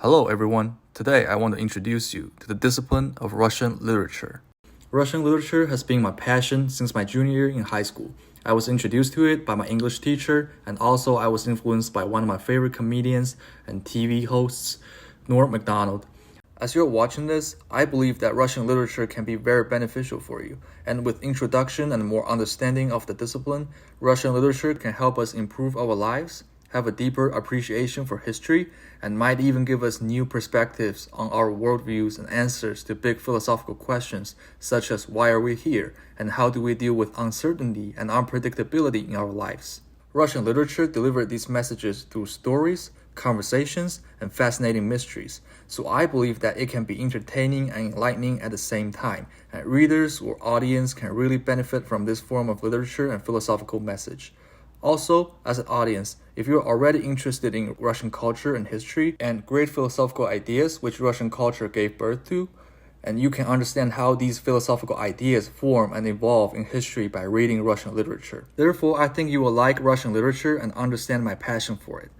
Hello everyone, today I want to introduce you to the discipline of Russian literature. Russian literature has been my passion since my junior year in high school. I was introduced to it by my English teacher, and also I was influenced by one of my favorite comedians and TV hosts, Norm Macdonald. As you're watching this, I believe that Russian literature can be very beneficial for you, and with introduction and more understanding of the discipline, Russian literature can help us improve our lives, have a deeper appreciation for history, and might even give us new perspectives on our worldviews and answers to big philosophical questions such as why are we here and how do we deal with uncertainty and unpredictability in our lives. Russian literature delivered these messages through stories, conversations, and fascinating mysteries, so I believe that it can be entertaining and enlightening at the same time, and readers or audience can really benefit from this form of literature and philosophical message. Also, as an audience, if you're already interested in Russian culture and history and great philosophical ideas which Russian culture gave birth to, and you can understand how these philosophical ideas form and evolve in history by reading Russian literature. Therefore, I think you will like Russian literature and understand my passion for it.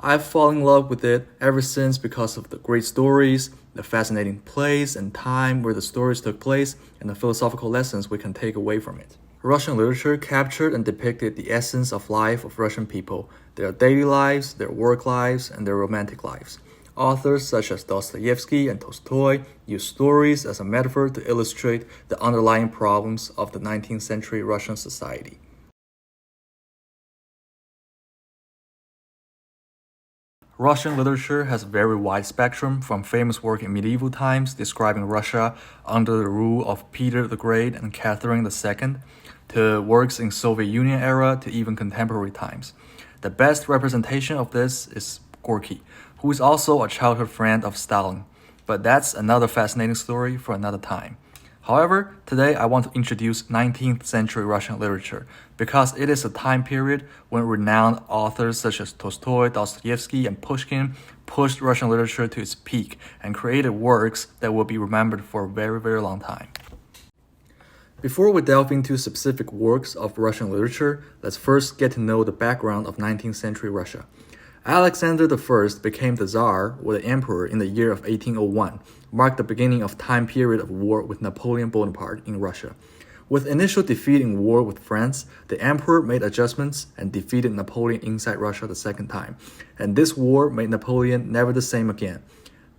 I've fallen in love with it ever since because of the great stories, the fascinating place and time where the stories took place, and the philosophical lessons we can take away from it. Russian literature captured and depicted the essence of life of Russian people, their daily lives, their work lives, and their romantic lives. Authors such as Dostoevsky and Tolstoy use stories as a metaphor to illustrate the underlying problems of the 19th century Russian society. Russian literature has a very wide spectrum, from famous work in medieval times describing Russia under the rule of Peter the Great and Catherine II, to works in Soviet Union era to even contemporary times. The best representation of this is Gorky, who is also a childhood friend of Stalin, but that's another fascinating story for another time. However, today I want to introduce 19th century Russian literature because it is a time period when renowned authors such as Tolstoy, Dostoevsky, and Pushkin pushed Russian literature to its peak and created works that will be remembered for a very, very long time. Before we delve into specific works of Russian literature, let's first get to know the background of 19th century Russia. Alexander I became the Tsar, or the Emperor, in the year of 1801, marked the beginning of time period of war with Napoleon Bonaparte in Russia. With initial defeat in war with France, the Emperor made adjustments and defeated Napoleon inside Russia the second time, and this war made Napoleon never the same again.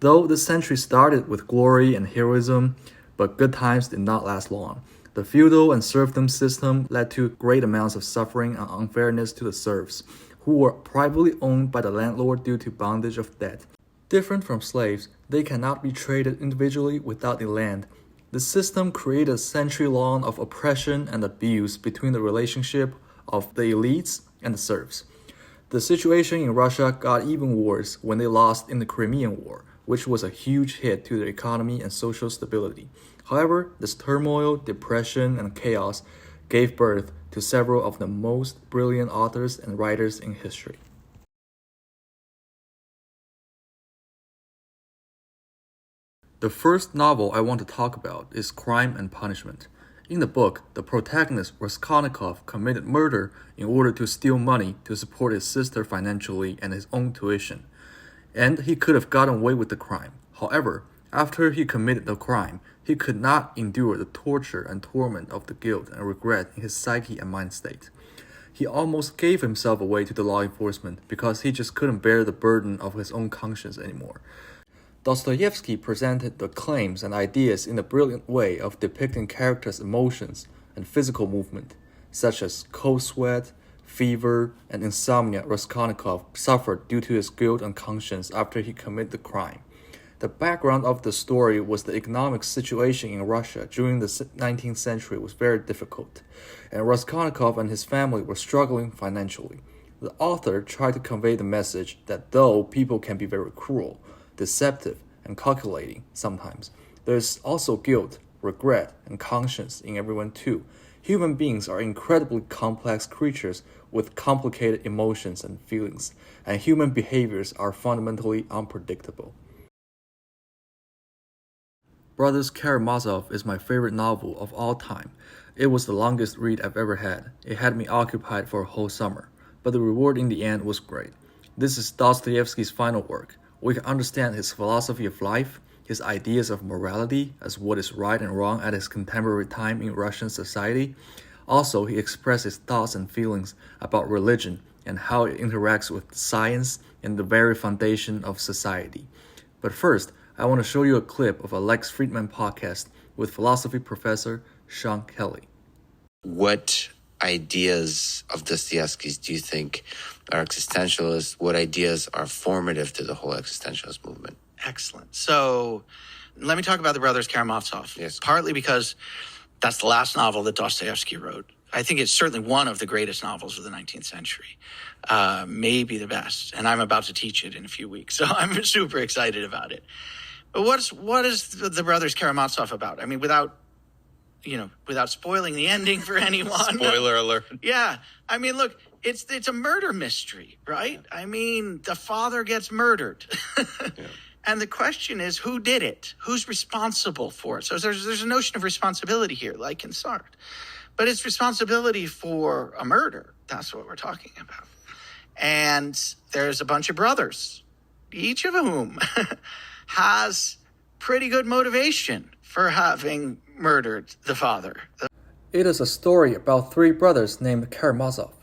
Though this century started with glory and heroism, but good times did not last long. The feudal and serfdom system led to great amounts of suffering and unfairness to the serfs, who were privately owned by the landlord due to bondage of debt. Different from slaves, they cannot be traded individually without the land. The system created a century long of oppression and abuse between the relationship of the elites and the serfs. The situation in Russia got even worse when they lost in the Crimean War, which was a huge hit to their economy and social stability. However, this turmoil, depression, and chaos gave birth to several of the most brilliant authors and writers in history. The first novel I want to talk about is Crime and Punishment. In the book, the protagonist Raskolnikov committed murder in order to steal money to support his sister financially and his own tuition. And he could have gotten away with the crime. However, after he committed the crime, he could not endure the torture and torment of the guilt and regret in his psyche and mind state. He almost gave himself away to the law enforcement because he just couldn't bear the burden of his own conscience anymore. Dostoevsky presented the claims and ideas in a brilliant way of depicting characters' emotions and physical movement, such as cold sweat, fever, and insomnia Raskolnikov suffered due to his guilt and conscience after he committed the crime. The background of the story was the economic situation in Russia during the 19th century was very difficult, and Raskolnikov and his family were struggling financially. The author tried to convey the message that though people can be very cruel, deceptive, and calculating sometimes, there is also guilt, regret, and conscience in everyone too. Human beings are incredibly complex creatures with complicated emotions and feelings, and human behaviors are fundamentally unpredictable. Brothers Karamazov is my favorite novel of all time. It was the longest read I've ever had. It had me occupied for a whole summer, but the reward in the end was great. This is Dostoevsky's final work, We can understand his philosophy of life, his ideas of morality as what is right and wrong at his contemporary time in Russian society. Also, he expressed his thoughts and feelings about religion and how it interacts with science and the very foundation of society. But first, I want to show you a clip of a Lex Friedman podcast with philosophy professor Sean Kelly. What ideas of Dostoevsky's do you think are existentialist? What ideas are formative to the whole existentialist movement? Excellent. So let me talk about the brothers Karamazov. Yes. Partly because that's the last novel that Dostoevsky wrote. I think it's certainly one of the greatest novels of the 19th century, maybe the best. And I'm about to teach it in a few weeks, so I'm super excited about it. But what is the brothers Karamazov about? I mean, without spoiling the ending for anyone. Spoiler alert. Yeah. I mean, look, it's a murder mystery, right? I mean, the father gets murdered. Yeah. And the question is, who did it? Who's responsible for it? So there's a notion of responsibility here, like in Sartre. But it's responsibility for a murder. That's what we're talking about. And there's a bunch of brothers, each of whom has pretty good motivation for having murdered the father. It is a story about three brothers named Karamazov.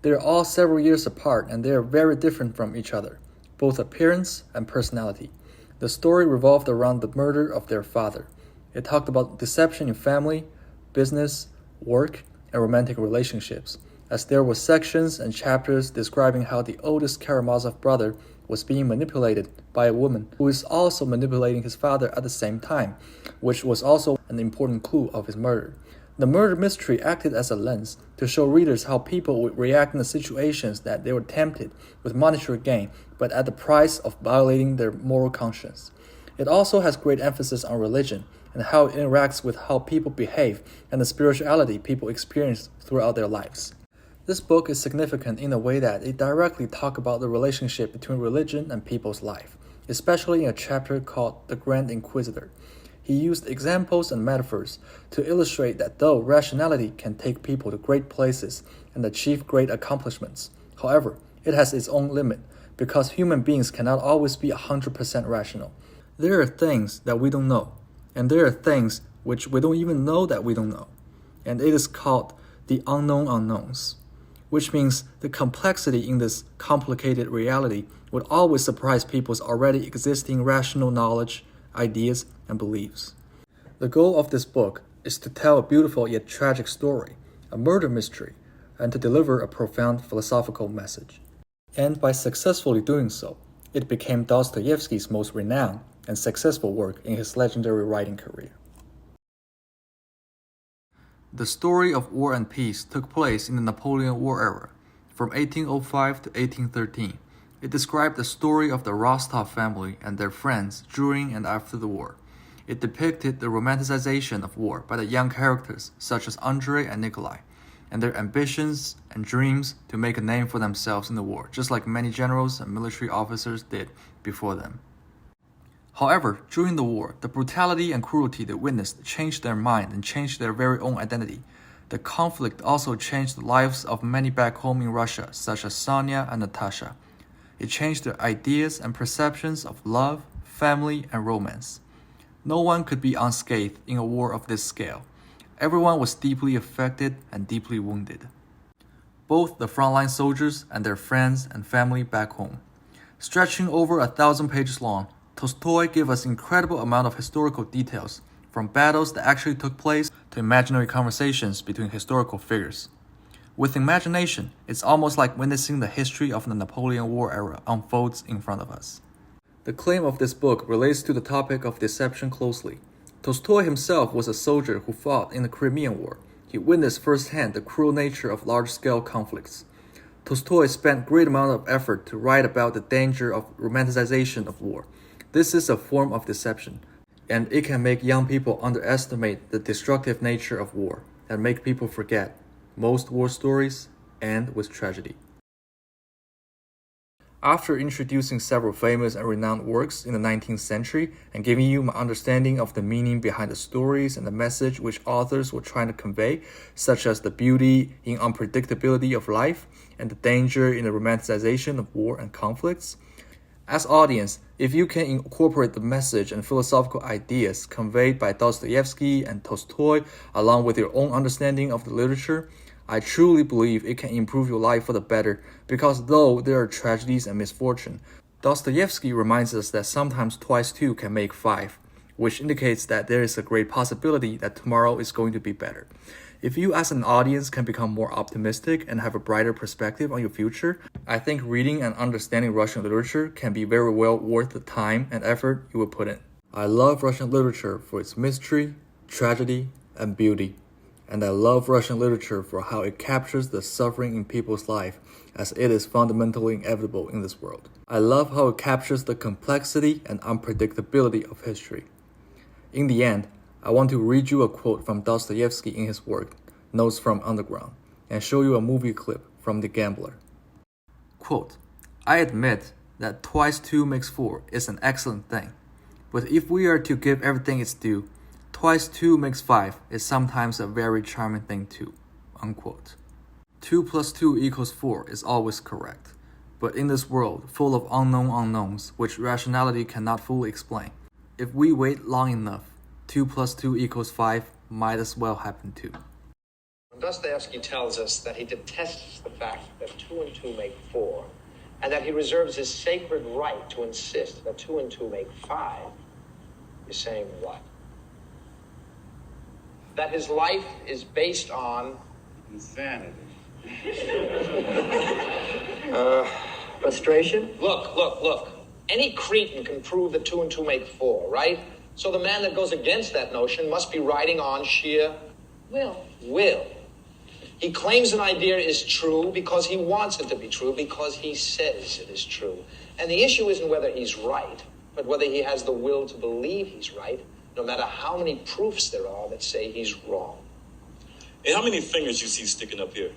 They are all several years apart and they are very different from each other, both appearance and personality. The story revolved around the murder of their father. It talked about deception in family, business, work, and romantic relationships, as there were sections and chapters describing how the oldest Karamazov brother was being manipulated by a woman who is also manipulating his father at the same time, which was also an important clue of his murder. The murder mystery acted as a lens to show readers how people would react in the situations that they were tempted with monetary gain, but at the price of violating their moral conscience. It also has great emphasis on religion and how it interacts with how people behave and the spirituality people experience throughout their lives. This book is significant in a way that it directly talks about the relationship between religion and people's life, especially in a chapter called The Grand Inquisitor. He used examples and metaphors to illustrate that though rationality can take people to great places and achieve great accomplishments, however, it has its own limit because human beings cannot always be 100% rational. There are things that we don't know, and there are things which we don't even know that we don't know, and it is called the unknown unknowns, which means the complexity in this complicated reality would always surprise people's already existing rational knowledge, ideas, and beliefs. The goal of this book is to tell a beautiful yet tragic story, a murder mystery, and to deliver a profound philosophical message. And by successfully doing so, it became Dostoevsky's most renowned and successful work in his legendary writing career. The story of War and Peace took place in the Napoleon War era, from 1805 to 1813. It described the story of the Rostov family and their friends during and after the war. It depicted the romanticization of war by the young characters such as Andrei and Nikolai, and their ambitions and dreams to make a name for themselves in the war, just like many generals and military officers did before them. However, during the war, the brutality and cruelty they witnessed changed their mind and changed their very own identity. The conflict also changed the lives of many back home in Russia, such as Sonia and Natasha. It changed their ideas and perceptions of love, family, and romance. No one could be unscathed in a war of this scale. Everyone was deeply affected and deeply wounded. Both the frontline soldiers and their friends and family back home. Stretching over 1,000 pages long, Tolstoy gave us incredible amount of historical details, from battles that actually took place to imaginary conversations between historical figures. With imagination, it's almost like witnessing the history of the Napoleon War era unfolds in front of us. The claim of this book relates to the topic of deception closely. Tolstoy himself was a soldier who fought in the Crimean War. He witnessed firsthand the cruel nature of large-scale conflicts. Tolstoy spent great amount of effort to write about the danger of romanticization of war. This is a form of deception, and it can make young people underestimate the destructive nature of war and make people forget most war stories end with tragedy. After introducing several famous and renowned works in the 19th century and giving you my understanding of the meaning behind the stories and the message which authors were trying to convey, such as the beauty in unpredictability of life and the danger in the romanticization of war and conflicts, As audience, if you can incorporate the message and philosophical ideas conveyed by Dostoevsky and Tolstoy along with your own understanding of the literature, I truly believe it can improve your life for the better, because though there are tragedies and misfortune, Dostoevsky reminds us that sometimes twice two can make five, which indicates that there is a great possibility that tomorrow is going to be better. If you as an audience can become more optimistic and have a brighter perspective on your future, I think reading and understanding Russian literature can be very well worth the time and effort you will put in. I love Russian literature for its mystery, tragedy, and beauty. And I love Russian literature for how it captures the suffering in people's life, as it is fundamentally inevitable in this world. I love how it captures the complexity and unpredictability of history. In the end, I want to read you a quote from Dostoevsky in his work, Notes from Underground, and show you a movie clip from The Gambler. Quote, I admit that twice two makes four is an excellent thing, but if we are to give everything its due, twice two makes five is sometimes a very charming thing too. Unquote. 2 plus 2 equals 4 is always correct, but in this world full of unknown unknowns which rationality cannot fully explain, if we wait long enough, 2 plus 2 equals 5 might as well happen too. Dostoevsky tells us that he detests the fact that 2 and 2 make 4, and that he reserves his sacred right to insist that 2 and 2 make 5. You're saying what? That his life is based on insanity. Frustration? Look. Any cretin can prove that 2 and 2 make 4, right? So the man that goes against that notion must be riding on sheer will. He claims an idea is true because he wants it to be true, because he says it is true. And the issue isn't whether he's right, but whether he has the will to believe he's right, no matter how many proofs there are that say he's wrong. And how many fingers you see sticking up here?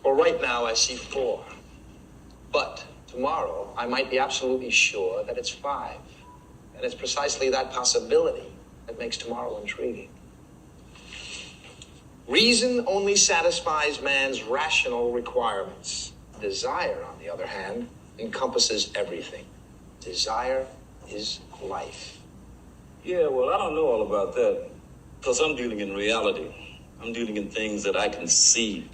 Well, right now I see 4. But tomorrow I might be absolutely sure that it's 5. And it's precisely that possibility that makes tomorrow intriguing. Reason only satisfies man's rational requirements. Desire, on the other hand, encompasses everything. Desire is life. Yeah, well, I don't know all about that, because I'm dealing in reality. I'm dealing in things that I can see.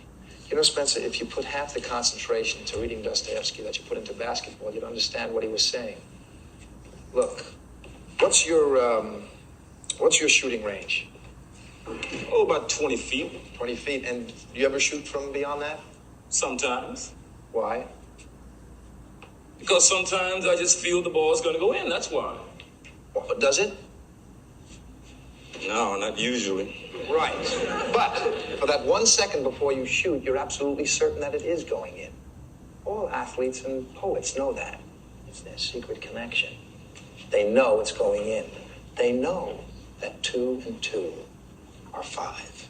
You know, Spencer, if you put half the concentration into reading Dostoevsky that you put into basketball, you'd understand what he was saying. Look, what's your shooting range? Oh, about 20 feet. 20 feet. And do you ever shoot from beyond that? Sometimes. Why? Because sometimes I just feel the ball's going to go in, that's why. Well, does it? No, not usually. Right. But for that 1 second before you shoot, you're absolutely certain that it is going in. All athletes and poets know that. It's their secret connection. They know it's going in. They know that 2 and 2 are 5.